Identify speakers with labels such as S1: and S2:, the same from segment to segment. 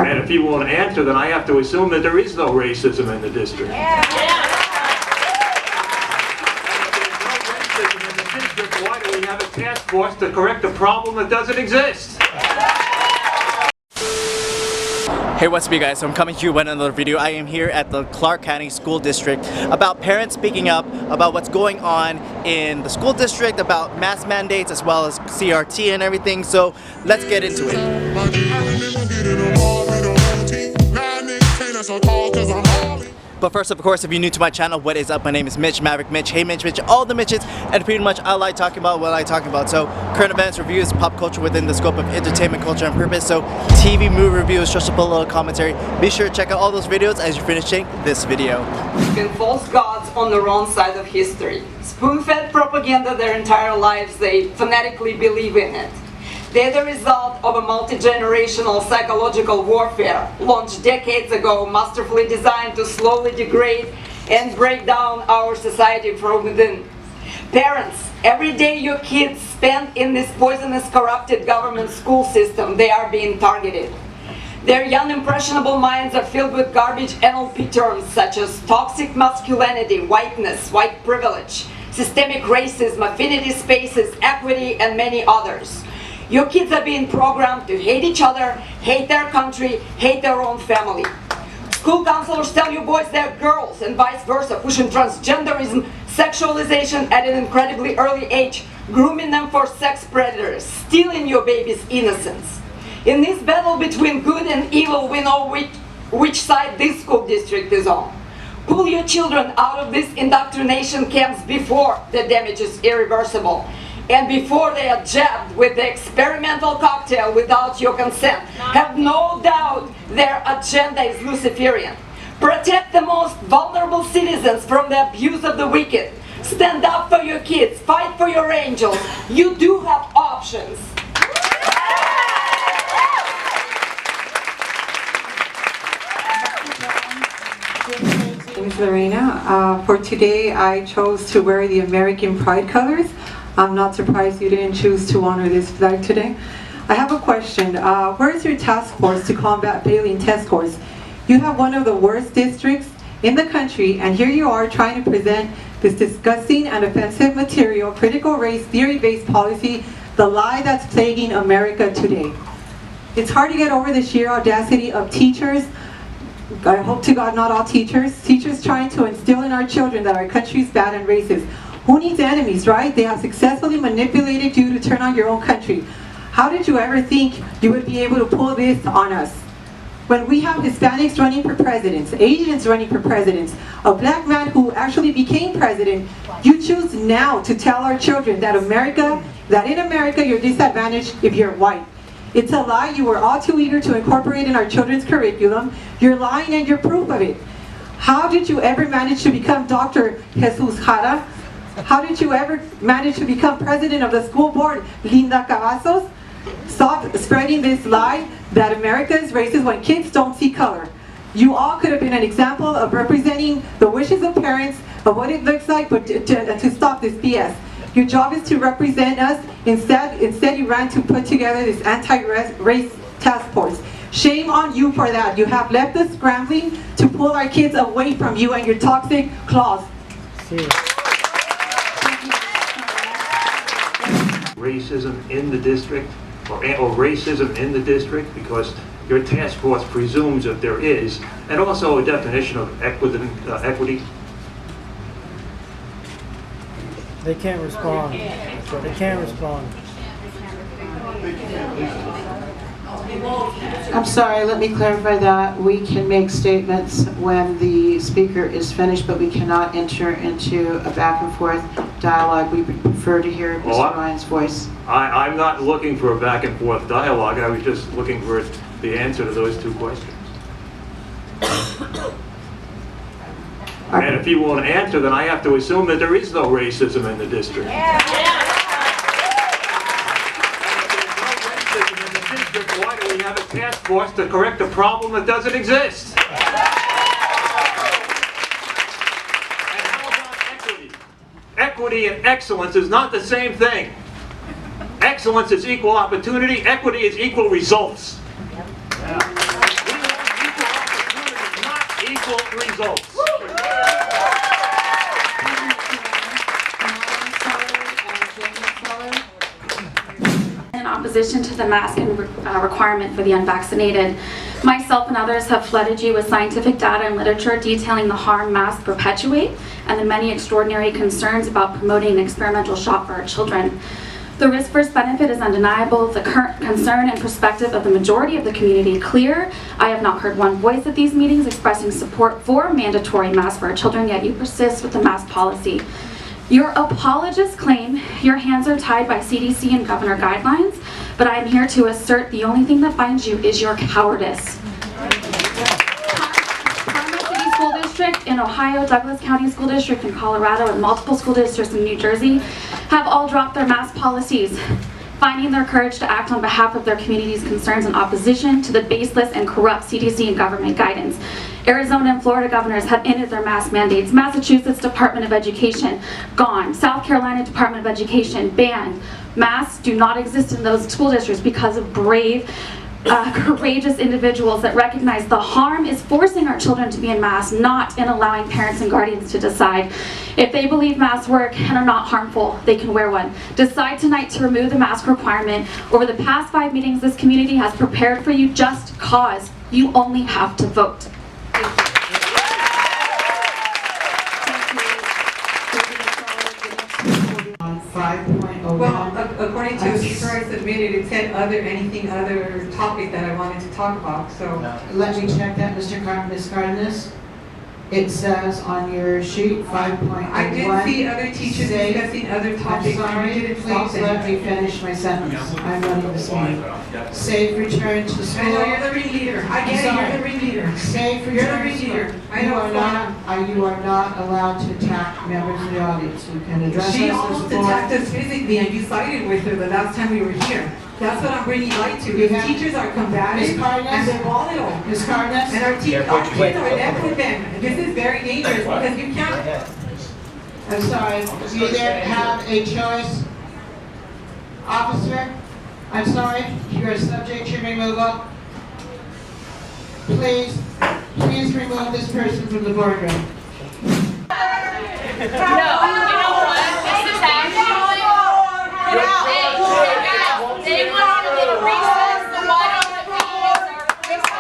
S1: And if he won't answer, then I have to assume that there is no racism in the district.
S2: Yeah.
S1: Why do we have a task force to correct a problem that doesn't exist?
S3: Hey, what's up you guys? So I'm coming to you with another video. I am here at the Clark County School District about parents speaking up about what's going on in the school district, about mask mandates as well as CRT and everything. So let's get into it. But first, of course, if you're new to my channel, what is up? My name is Mitch, Maverick Mitch. Hey Mitch, all the Mitches, and pretty much I like talking about what I talk about. So current events, reviews, pop culture within the scope of entertainment, culture, and purpose. So TV, movie reviews, just a little commentary. Be sure to check out all those videos as you're finishing this video.
S4: False gods on the wrong side of history. Spoon-fed propaganda their entire lives, they fanatically believe in it. They're the result of a multi-generational psychological warfare launched decades ago, masterfully designed to slowly degrade and break down our society from within. Parents, every day your kids spend in this poisonous, corrupted government school system, they are being targeted. Their young, impressionable minds are filled with garbage NLP terms such as toxic masculinity, whiteness, white privilege, systemic racism, affinity spaces, equity, and many others. Your kids are being programmed to hate each other, hate their country, hate their own family. School counselors tell you boys they're girls and vice versa, pushing transgenderism, sexualization at an incredibly early age, grooming them for sex predators, stealing your baby's innocence. In this battle between good and evil, we know which side this school district is on. Pull your children out of these indoctrination camps before the damage is irreversible. And before they are jabbed with the experimental cocktail without your consent. Have no doubt their agenda is Luciferian. Protect the most vulnerable citizens from the abuse of the wicked. Stand up for your kids, fight for your angels. You do have options.
S5: My name is Lorena. For today I chose to wear the American Pride colors. I'm not surprised you didn't choose to honor this flag today. I have a question. Where is your task force to combat Ballin test scores? You have one of the worst districts in the country, and here you are trying to present this disgusting and offensive material, critical race theory-based policy, the lie that's plaguing America today. It's hard to get over the sheer audacity of teachers. I hope to God not all teachers trying to instill in our children that our country is bad and racist. Who needs enemies, right? They have successfully manipulated you to turn on your own country. How did you ever think you would be able to pull this on us? When we have Hispanics running for presidents, Asians running for presidents, a black man who actually became president, you choose now to tell our children that in America you're disadvantaged if you're white. It's a lie you were all too eager to incorporate in our children's curriculum. You're lying and you're proof of it. How did you ever manage to become Dr. Jesus Jara? How did you ever manage to become president of the school board, Linda Cavazos? Stop spreading this lie that America is racist when kids don't see color. You all could have been an example of representing the wishes of parents of what it looks like, but to stop this BS. Your job is to represent us. Instead you ran to put together this anti-race task force. Shame on you for that. You have left us scrambling to pull our kids away from you and your toxic claws.
S1: Racism in the district, or racism in the district, because your task force presumes that there is, and also a definition of equity.
S6: They can't respond. They can't respond.
S7: I'm sorry, let me clarify that. We can make statements when the speaker is finished, but we cannot enter into a back and forth dialogue. We would prefer to hear Mr. Ryan's voice.
S1: I'm not looking for a back and forth dialogue. I was just looking for the answer to those two questions. And if he won't answer, then I have to assume that there is no racism in the district. Why do we have a task force to correct a problem that doesn't exist? And how about equity? Equity and excellence is not the same thing. Excellence is equal opportunity, equity is equal results. We results.
S2: In opposition to the mask requirement for the unvaccinated. Myself and others have flooded you with scientific data and literature detailing the harm masks perpetuate and the many extraordinary concerns about promoting an experimental shot for our children. The risk versus benefit is undeniable, the current concern and perspective of the majority of the community clear. I have not heard one voice at these meetings expressing support for mandatory masks for our children, yet you persist with the mask policy. Your apologists claim your hands are tied by CDC and governor guidelines, but I am here to assert the only thing that binds you is your cowardice. Parma City School District in Ohio, Douglas County School District in Colorado, and multiple school districts in New Jersey have all dropped their mask policies, finding their courage to act on behalf of their community's concerns in opposition to the baseless and corrupt CDC and government guidance. Arizona and Florida governors have ended their mask mandates. Massachusetts Department of Education, gone. South Carolina Department of Education, banned. Masks do not exist in those school districts because of brave, courageous individuals that recognize the harm is forcing our children to be in masks, not in allowing parents and guardians to decide. If they believe masks work and are not harmful, they can wear one. Decide tonight to remove the mask requirement. Over the past 5 meetings, this community has prepared for you just cause. You only have to vote.
S7: On 5.01.
S5: Well, according to the paper I submitted, it said anything other topic that I wanted to talk about, so.
S7: Let me check that, Ms. Cardenas. It says on your sheet 5.01.
S5: I did see other teachers discussing other topics.
S7: I'm sorry,
S5: and you didn't stop
S7: please
S5: them.
S7: let me finish my sentence. I'm running this meeting. Safe return to school.
S5: I know you're the ringleader. I get it, you're the ringleader.
S7: Safe
S5: You're the
S7: return to
S5: ringleader.
S7: school.
S5: I know what's going on.
S7: You are not allowed to attack members of the audience. You can address us
S5: She
S7: as
S5: almost
S7: a board.
S5: attacked us physically, and you sided with her the last time we were here. That's what I'm bringing light to.
S7: You
S5: These
S7: have-
S5: teachers are combative,
S7: Ms. Cardenas?
S5: and they're volatile.
S7: Ms. Cardenas?
S5: And our kids are left with them. This is very dangerous because you can't.
S7: I'm sorry, you either have a choice. Officer, I'm sorry, you're subject to removal. Please remove this person from the boardroom.
S8: No, you know what? This is actually. They want to get a recess, so why don't the people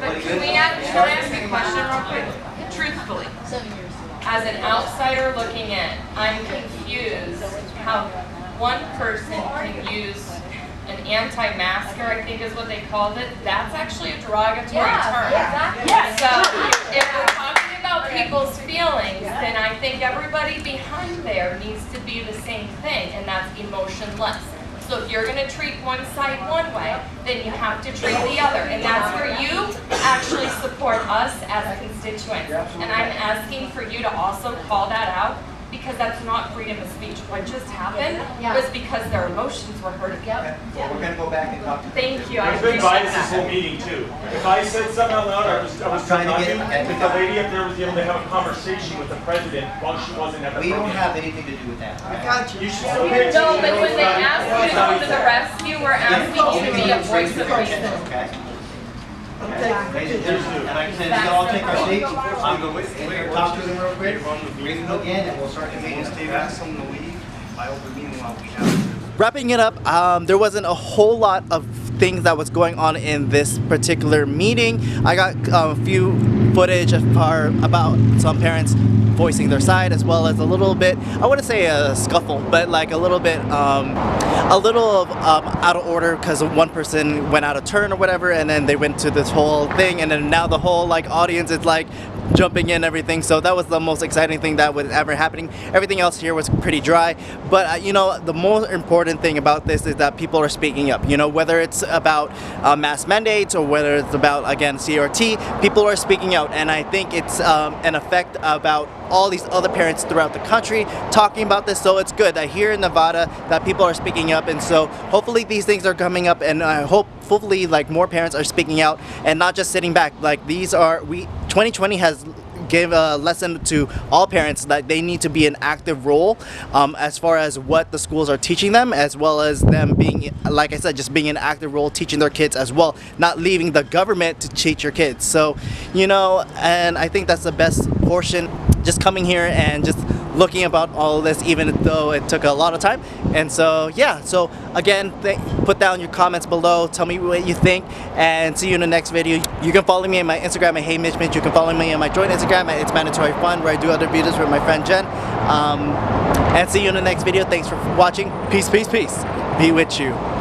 S8: But can I ask a question real quick? Truthfully, as an outsider looking in, I'm confused how one person can use an anti-masker, I think is what they called it. That's actually a derogatory term.
S2: Exactly.
S8: So if we're talking about people's feelings, then I think everybody behind there needs to be the same thing, and that's emotionless. So if you're going to treat one side one way, then you have to treat the other, and that's where you actually support us as constituents. And I'm asking for you to also call that out, because that's not freedom of speech. What just happened was because their emotions were hurt.
S3: Well, we're going to go back and talk to
S8: Thank you. I
S9: There's been
S8: appreciate
S9: bias this whole
S8: that.
S9: meeting too. If I said something out loud, I was
S3: trying to
S9: not
S3: get-
S9: to. If the lady up there was able to have a conversation with the president while she wasn't at the
S3: We don't
S9: podium.
S3: have anything to do with that. I got you.
S9: You should still pay
S8: No, but
S9: attention
S8: when
S9: to
S8: they
S9: what's
S8: ask you to come to the rescue, we're asking you to be a voice of reason.
S3: Okay. And like I said, we all take our seats. I'm going to talk to them real quick, bring them again, and we'll start the meeting. Wrapping it up, there wasn't a whole lot of things that was going on in this particular meeting. I got a few footage about some parents voicing their side, as well as a little bit, I wouldn't say a scuffle, but like a little bit, out of order because one person went out of turn or whatever, and then they went to this whole thing, and then now the whole like audience is like jumping in and everything. So that was the most exciting thing that was ever happening. Everything else here was pretty dry, but you know, the most important thing about this is that people are speaking up. You know, whether it's about mask mandates or whether it's about, again, CRT, people are speaking out, and I think it's an effect about all these other parents throughout the country talking about this. So it's good that here in Nevada that people are speaking up, and so hopefully these things are coming up, and I hope hopefully like more parents are speaking out and not just sitting back. Like 2020 has gave a lesson to all parents that they need to be an active role as far as what the schools are teaching them, as well as them being, like I said, just being an active role teaching their kids as well, not leaving the government to teach your kids. So, you know, and I think that's the best portion, just coming here and just looking about all of this, even though it took a lot of time. And so yeah, so again, put down your comments below, tell me what you think, and see you in the next video. You can follow me on my Instagram at Hey Mitch Mitch. You can follow me on my joint Instagram at It's Mandatory Fun, where I do other videos with my friend Jen. And see you in the next video. Thanks for watching. Peace, peace, peace. Be with you.